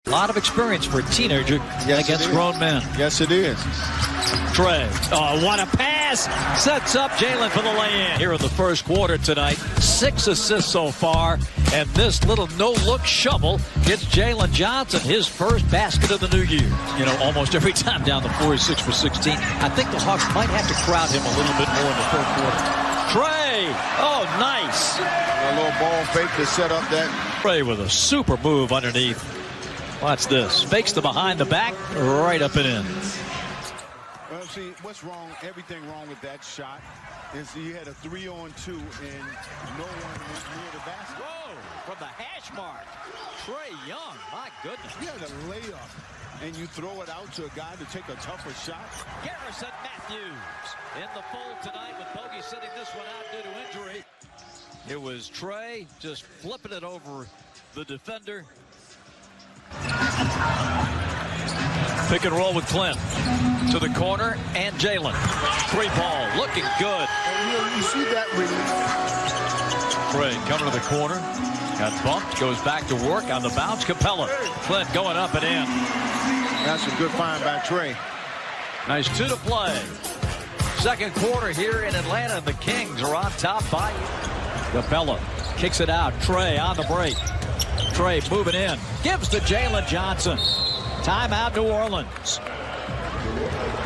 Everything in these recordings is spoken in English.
A lot of experience for a teenager against grown men. Yes, it is. Trae. Oh, what a pass. Sets up Jalen for the lay-in. Here in the first quarter tonight, 6 assists so far. And this little no-look shovel gets Jalen Johnson his first basket of the new year. You know, almost every time down the floor, he's 6 for 16. I think the Hawks might have to crowd him a little bit more in the third quarter. Trae. Oh, nice. A little ball fake to set up that. Trae with a super move underneath. Watch this. Fakes the behind the back, right up and in. Well, see, what's wrong, everything wrong with that shot is you had a 3-on-2 and no one was near the basket. Whoa, from the hash mark. Trey Young, my goodness. You had a layup and you throw it out to a guy to take a tougher shot. Garrison Matthews in the fold tonight with Bogey sitting this one out due to injury. It was Trae just flipping it over the defender. Pick and roll with Clint to the corner and Jalen. 3-ball looking good. You see that release. Trae coming to the corner. Got bumped, goes back to work on the bounce. Capela. Clint going up and in. That's a good find by Trae. Nice 2 to play. Second quarter here in Atlanta. The Kings are on top by Capela. Kicks it out. Trae on the break. Trae moving in. Gives to Jalen Johnson. Timeout New Orleans.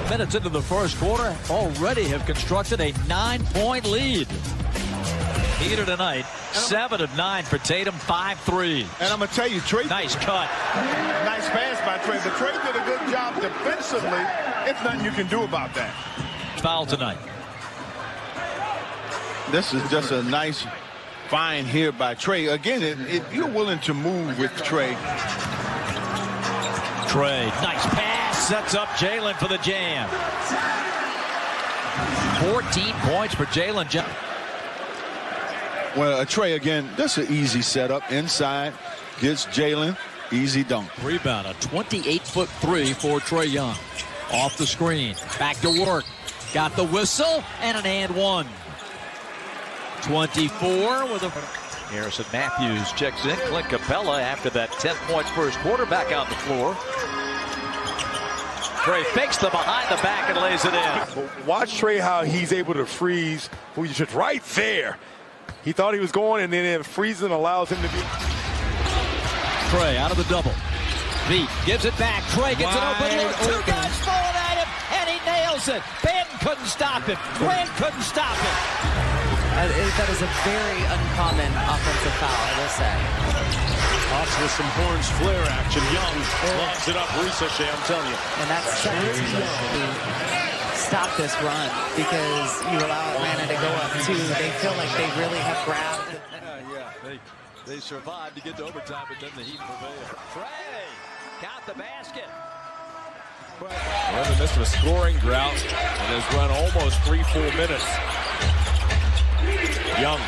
Minutes into the first quarter, already have constructed a 9-point lead. Heater tonight, 7 of 9 for Tatum, 5 threes. And I'm going to tell you, Trae. Nice cut. Nice pass by Trae. But Trae did a good job defensively. It's nothing you can do about that. Foul tonight. This is just a nice find here by Trae. Again, if you're willing to move with Trae. Trae, nice pass, sets up Jalen for the jam. 14 points for Jalen Johnson. Well, Trae, again, that's an easy setup. Inside, gets Jalen, easy dunk. Rebound, a 28-foot 3 for Trey Young. Off the screen, back to work. Got the whistle, and an and one. 24 with a... Harrison Matthews checks in. Clint Capela after that 10 points first quarter back on the floor. Trae fakes the behind the back and lays it in. Watch Trae how he's able to freeze. He's just right there. He thought he was going, and then freezing allows him to be. Trae out of the double. Beat gives it back. Trae gets it open. Two guys falling at him, and he nails it. Ben couldn't stop him. Grant couldn't stop him. That is a very uncommon offensive foul, I will say. Hawks with some Horns flare action. Young lobs it up, ricochet, I'm telling you. And that's seconds to stop this run because you allow Atlanta to go up 2. They feel like they really have grabbed. They survived to get to overtime, but then the Heat prevailed. Trae got the basket. We're in the midst of a scoring drought and has run almost 3 full minutes. Young,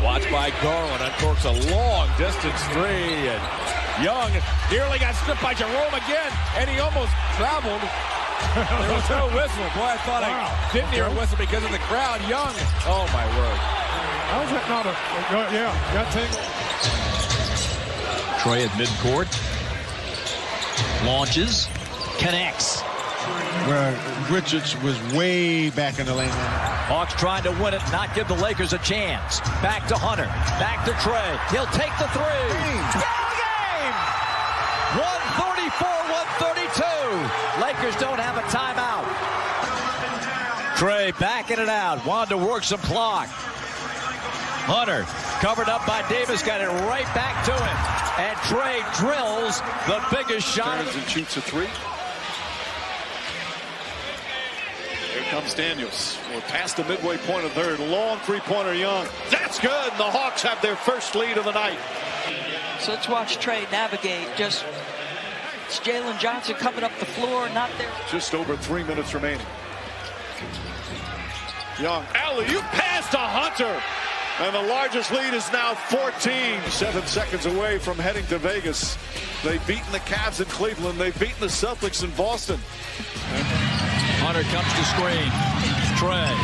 watched by Garland, uncorks a long distance 3, and Young nearly got stripped by Jerome again, and he almost traveled. There was no whistle. Boy, I thought I didn't hear a whistle because of the crowd. Young, oh my word. How is that not a, got tangled. Trae at midcourt. Launches, connects. Where Richards was way back in the lane. Hawks trying to win it, not give the Lakers a chance. Back to Hunter, back to Trae. He'll take the 3. Game! 134-132. Lakers don't have a timeout. Trae backing it out, wanted to work some clock. Hunter covered up by Davis, got it right back to him. And Trae drills the biggest shot. Turns and shoots a 3. Here comes Daniels. We're past the midway point of third. Long 3-pointer Young. That's good. The Hawks have their first lead of the night. So let's watch Trae navigate. Just it's Jalen Johnson coming up the floor, not there. Just over 3 minutes remaining. Young, alley-oop pass to Hunter. And the largest lead is now 14. 7 seconds away from heading to Vegas. They've beaten the Cavs in Cleveland. They've beaten the Celtics in Boston. Hunter comes to screen. Trae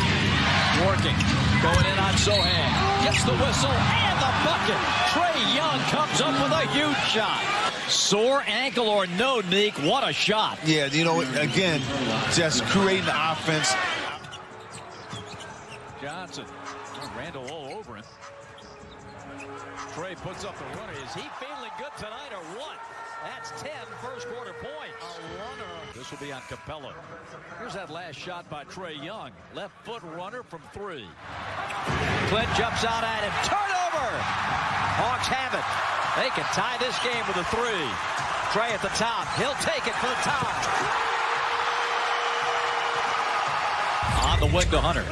working. Going in on Sohan. Gets the whistle and the bucket. Trae Young comes up with a huge shot. Sore ankle or no, Neek, what a shot. Yeah, you know, again, just creating the offense. Johnson, Randall all over him. Trae puts up the runner. Is he feeling good tonight or what? That's 10 first quarter points. A runner. This will be on Capela. Here's that last shot by Trae Young. Left foot runner from 3. Clint jumps out at him. Turnover! Hawks have it. They can tie this game with a 3. Trae at the top. He'll take it for the tie. On the wing to Hunter.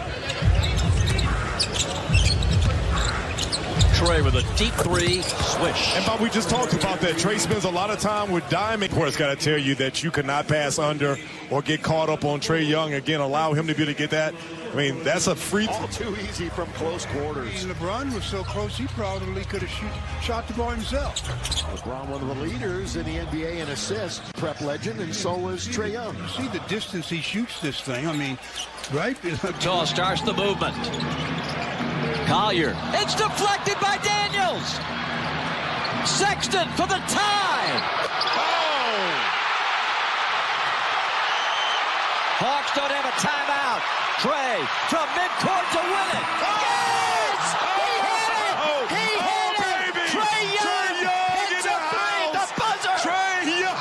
Trae with a deep 3, swish. And Bob, we just talked about that. Trae spends a lot of time with diamond. Of course, got to tell you that you cannot pass under or get caught up on Trae Young. Again, allow him to be able to get that. I mean, that's a free. All too easy from close quarters. LeBron was so close, he probably could have shot the ball himself. LeBron, one of the leaders in the NBA in assists, prep legend, and so is Trey Young. You see the distance he shoots this thing. I mean, right? Utah starts the movement. Collier. It's deflected by Daniels. Sexton for the tie. Oh! Hawks don't have a timeout. Trae from midcourt to win it. Yes! He hit it! He hit it! Baby! Trey Young hits a 3, the buzzer! Trae Young!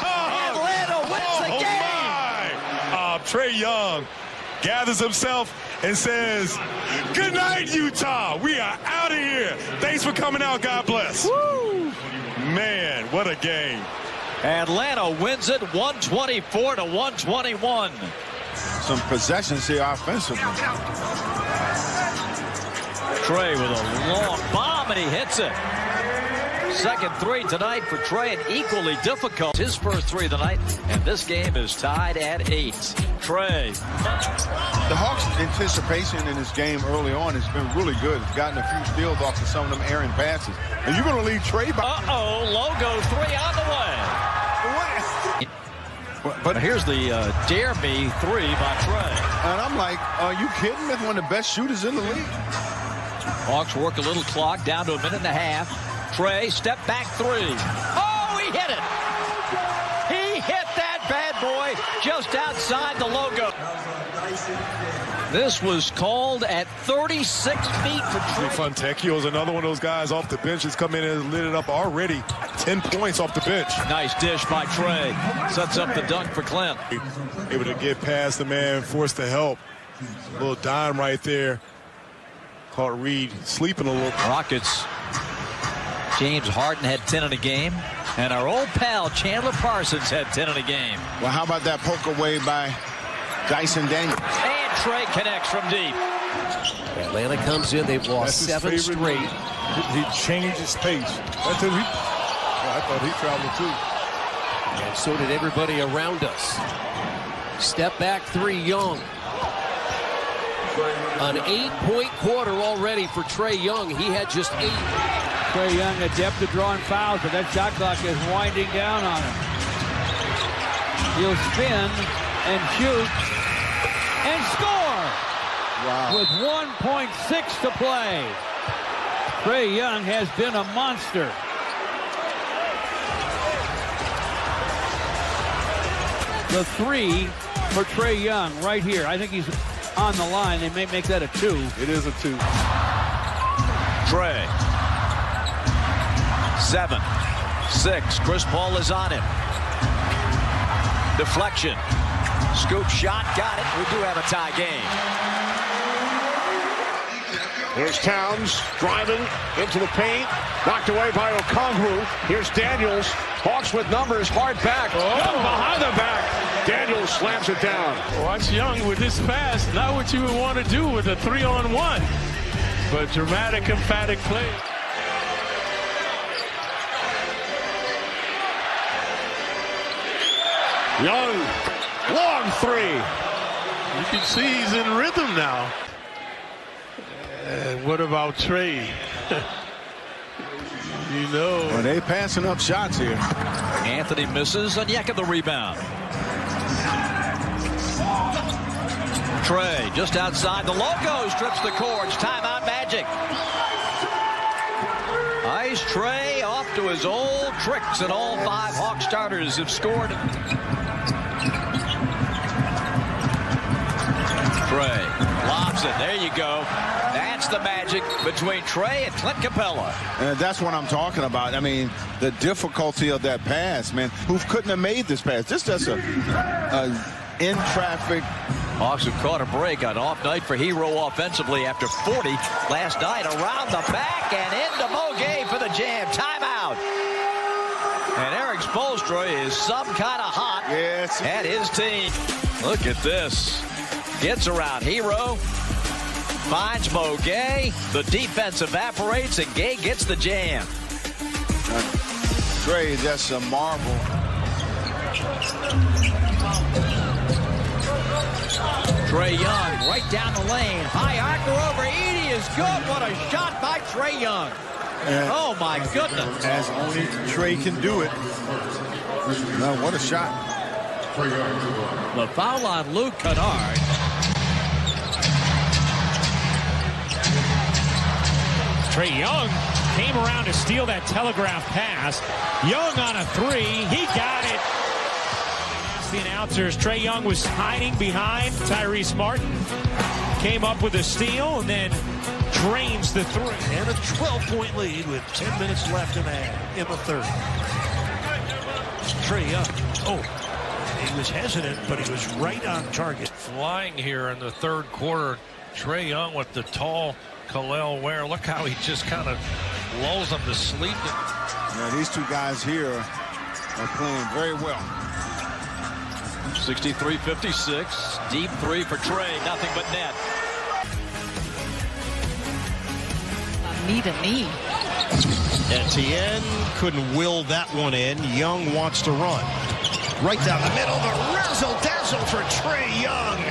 Atlanta wins the game! Trae Young gathers himself and says, "Good night, Utah. We are out of here. Thanks for coming out. God bless." Woo! Man, what a game. Atlanta wins it 124 to 121. Some possessions here offensively. Trae with a long bomb, and he hits it. Second 3 tonight for Trae, and equally difficult. His first 3 tonight, and this game is tied at 8. Trae. The Hawks' anticipation in this game early on has been really good. It's gotten a few steals off of some of them errant passes. And you're going to leave Trae by. Logo 3 on the way. But here's the dare me 3 by Trae. And I'm like, are you kidding me? One of the best shooters in the league. Hawks work a little clock down to a minute and a half. Trae, step back 3. Oh, he hit it. He hit that bad boy just outside the logo. This was called at 36 feet for Trae. Fontecchio is another one of those guys off the bench that's come in and lit it up already. 10 points off the bench. Nice dish by Trae. Sets up the dunk for Clint. Able to get past the man, forced to help. A little dime right there. Caught Reed sleeping a little. Rockets. James Harden had 10 in a game. And our old pal Chandler Parsons had 10 in a game. Well, how about that poke away by Dyson Daniels? And Trae connects from deep. Atlanta comes in. They've lost 7 straight. He changed his pace. That's it. I thought he traveled too. And so did everybody around us. Step back 3, Young. An 8-point quarter already for Trey Young. He had just 8. Trey Young adept at drawing fouls, but that shot clock is winding down on him. He'll spin and shoot and score. Wow. With 1.6 to play. Trey Young has been a monster. The 3 for Trey Young right here. I think he's on the line. They may make that a 2. It is a 2. Trae. 7, 6. Chris Paul is on him. Deflection. Scoop shot. Got it. We do have a tie game. Here's Towns driving into the paint. Knocked away by Okongwu. Here's Daniels. Hawks with numbers. Hard back. Young behind the back. Daniels slams it down. Watch Young with this pass. Not what you would want to do with a 3-on-1. But dramatic, emphatic play. Young, long 3. You can see he's in rhythm now. And what about Trae? You know. Well, they passing up shots here. Anthony misses. Onyeka the rebound. Trae just outside the logo. Strips the cords. Timeout Magic. place. Trae off to his old tricks, and all 5 Hawk starters have scored. Trae lobs it. There you go. That's the magic between Trae and Clint Capela. And that's what I'm talking about. I mean, the difficulty of that pass, man. Who couldn't have made this pass? This is a in traffic. Hawks have caught a break on off night for Hero offensively after 40 last night. Around the back and into Moguet for the jam. Timeout. And Eric Spoelstra is some kind of hot at his team. Look at this. Gets around Hero. Finds Moguet. The defense evaporates and Gay gets the jam. Trae, that's a marvel. Trey Young right down the lane. High archer over Edey is good. What a shot by Trey Young. Oh, my goodness. As only Trae can do it. No, what a shot. The foul on Luke Kennard. Trey Young came around to steal that telegraph pass. Young on a 3. He got it. The announcers, Trey Young was hiding behind Tyrese Martin. Came up with a steal and then drains the 3. And a 12-point lead with 10 minutes left in the third. Trey Young. Oh, he was hesitant, but he was right on target. Flying here in the third quarter. Trey Young with the tall Kel'el Ware. Look how he just kind of lulls them to sleep. Yeah, these two guys here are playing very well. 63-56. Deep 3 for Trae. Nothing but net. Knee to knee. Etienne couldn't will that one in. Young wants to run. Right down the middle. The razzle-dazzle for Trey Young.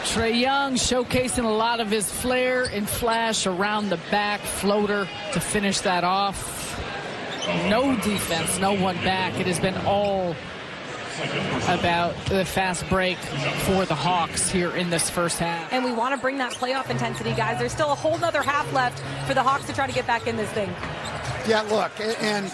Trey Young showcasing a lot of his flair and flash around the back floater to finish that off. No defense, no one back. It has been all about the fast break for the Hawks here in this first half. And we want to bring that playoff intensity, guys. There's still a whole nother half left for the Hawks to try to get back in this thing. Yeah, look, and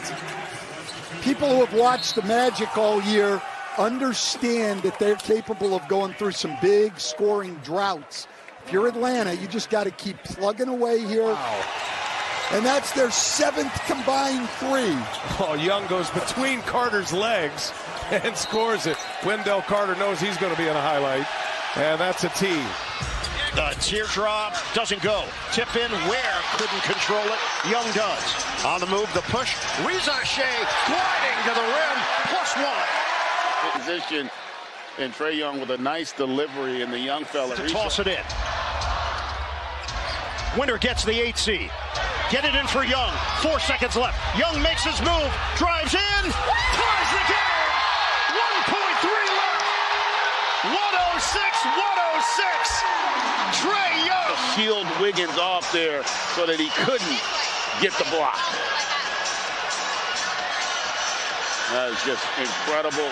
people who have watched the Magic all year understand that they're capable of going through some big scoring droughts. If you're Atlanta, you just got to keep plugging away here. Wow. And that's their 7th combined 3. Oh, Young goes between Carter's legs and scores it. Wendell Carter knows he's going to be in a highlight, and that's a tee. The teardrop doesn't go. Tip in, Ware couldn't control it. Young does. On the move, the push. Rizache gliding to the rim, +1. Position, and Trey Young with a nice delivery, and the young fella to toss it in. Winner gets the 8 seed. Get it in for Young. 4 seconds left. Young makes his move, drives in, ties the game. 1.3 left. 106. Trey Young. Shield Wiggins off there so that he couldn't get the block. That is just incredible.